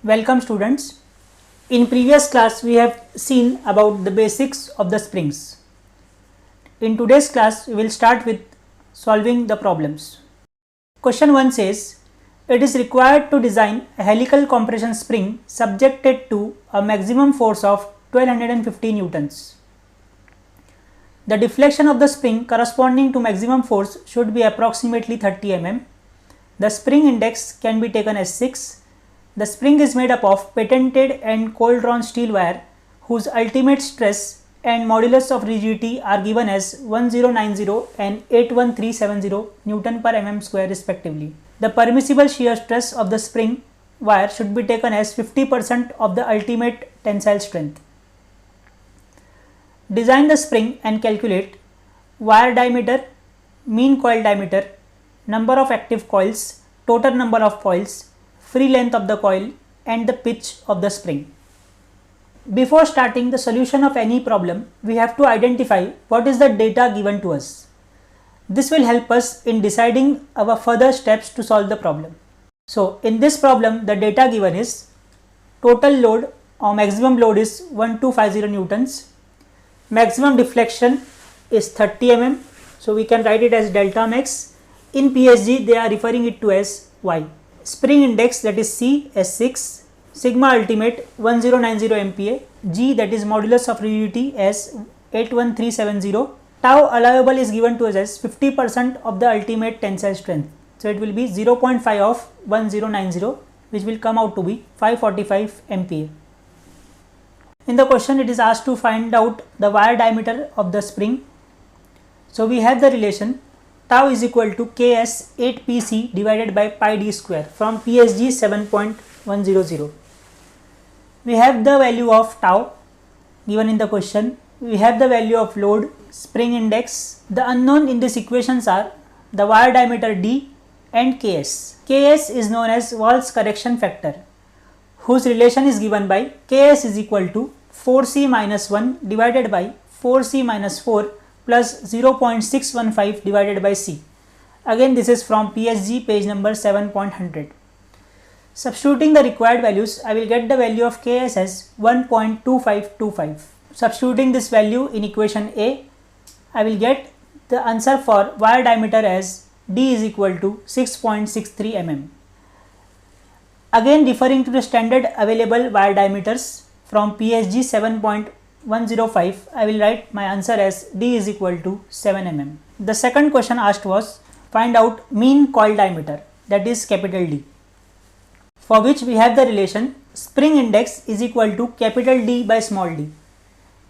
Welcome students. In previous class we have seen about the basics of the springs. In today's class we will start with solving the problems. Question 1 says, it is required to design a helical compression spring subjected to a maximum force of 1250 newtons. The deflection of the spring corresponding to maximum force should be approximately 30 mm. The spring index can be taken as 6. The spring is made up of patented and cold drawn steel wire whose ultimate stress and modulus of rigidity are given as 1090 and 81370 Newton per mm square respectively. The permissible shear stress of the spring wire should be taken as 50% of the ultimate tensile strength. Design the spring and calculate wire diameter, mean coil diameter, number of active coils, total number of coils, free length of the coil and the pitch of the spring. Before starting the solution of any problem, we have to identify what is the data given to us. This will help us in deciding our further steps to solve the problem. So in this problem, the data given is total load or maximum load is 1250 newtons, maximum deflection is 30 mm, so we can write it as delta max. In PSG they are referring it to as Y. Spring index, that is C, as 6, sigma ultimate 1090 MPa, G, that is modulus of rigidity, as 81370, tau allowable is given to us as 50% of the ultimate tensile strength. So it will be 0.5 of 1090, which will come out to be 545 MPa. In the question it is asked to find out the wire diameter of the spring. So we have the relation tau is equal to Ks 8Pc divided by pi d square from PSG 7.100. We have the value of tau given in the question. We have the value of load, spring index. The unknown in these equations are the wire diameter d and Ks. Ks is known as Wahl's correction factor, whose relation is given by Ks is equal to 4c minus 1 divided by 4c minus 4 plus 0.615 divided by c. Again this is from PSG page number 7.100. Substituting the required values, I will get the value of Ks as 1.2525. Substituting this value in equation A, I will get the answer for wire diameter as d is equal to 6.63 mm. Again referring to the standard available wire diameters from PSG 7.105, I will write my answer as d is equal to 7 mm. The second question asked was find out mean coil diameter, that is capital D, for which we have the relation spring index is equal to capital D by small d.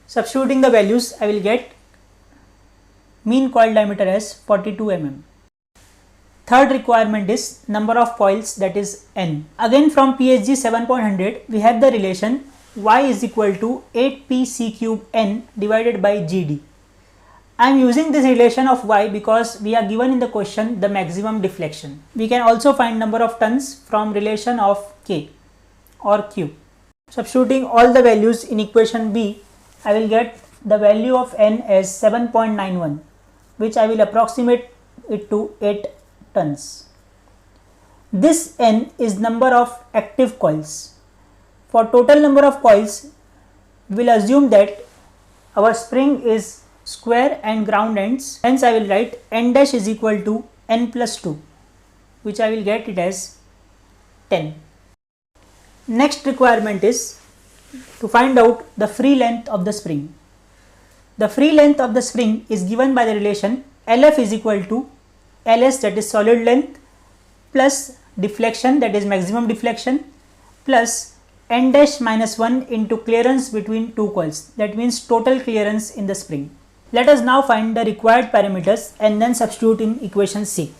Substituting the values, I will get mean coil diameter as 42 mm. Third requirement is number of coils, that is n. Again from PSG 7.100 we have the relation y is equal to 8pc cube n divided by gd. I am using this relation of y because we are given in the question the maximum deflection. We can also find number of tons from relation of k or q. Substituting all the values in equation B, I will get the value of n as 7.91, which I will approximate it to 8 tons. This n is number of active coils. For total number of coils, we will assume that our spring is square and ground ends. Hence, I will write n dash is equal to n plus 2, which I will get it as 10. Next requirement is to find out the free length of the spring. The free length of the spring is given by the relation Lf is equal to Ls, that is solid length, plus deflection, that is maximum deflection, plus n dash minus 1 into clearance between two coils, that means total clearance in the spring. Let us now find the required parameters and then substitute in equation C.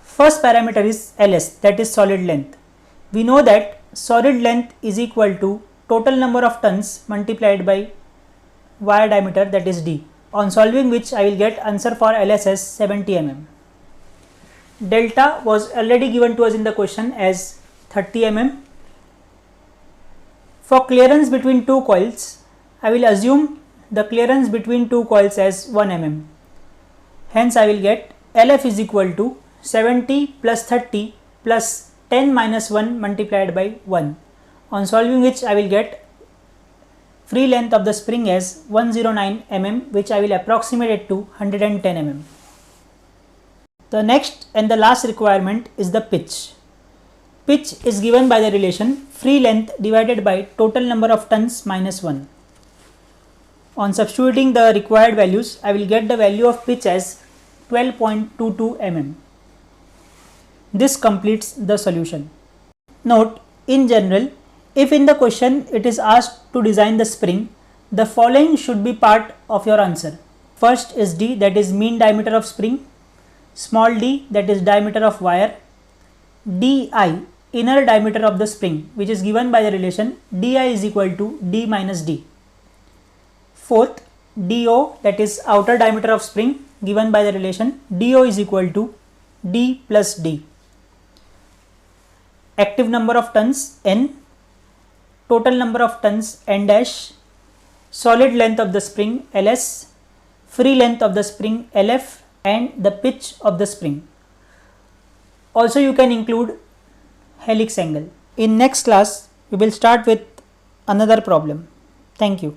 First parameter is Ls, that is solid length. We know that solid length is equal to total number of tons multiplied by wire diameter, that is d, on solving which I will get answer for Ls as 70 mm. Delta was already given to us in the question as 30 mm. For clearance between two coils, I will assume the clearance between two coils as 1 mm. Hence I will get Lf is equal to 70 plus 30 plus 10 minus 1 multiplied by 1, on solving which I will get free length of the spring as 109 mm, which I will approximate it to 110 mm. The next and the last requirement is the pitch. Pitch is given by the relation free length divided by total number of turns minus 1. On substituting the required values, I will get the value of pitch as 12.22 mm. This completes the solution. Note, in general, if in the question it is asked to design the spring, the following should be part of your answer. First is d, that is mean diameter of spring, small d, that is diameter of wire, di, inner diameter of the spring, which is given by the relation di is equal to d minus d. Fourth, do, that is outer diameter of spring, given by the relation do is equal to d plus d. Active number of turns n, total number of turns n dash, solid length of the spring ls, free length of the spring lf, and the pitch of the spring. Also you can include helix angle. In next class we will start with another problem. Thank you.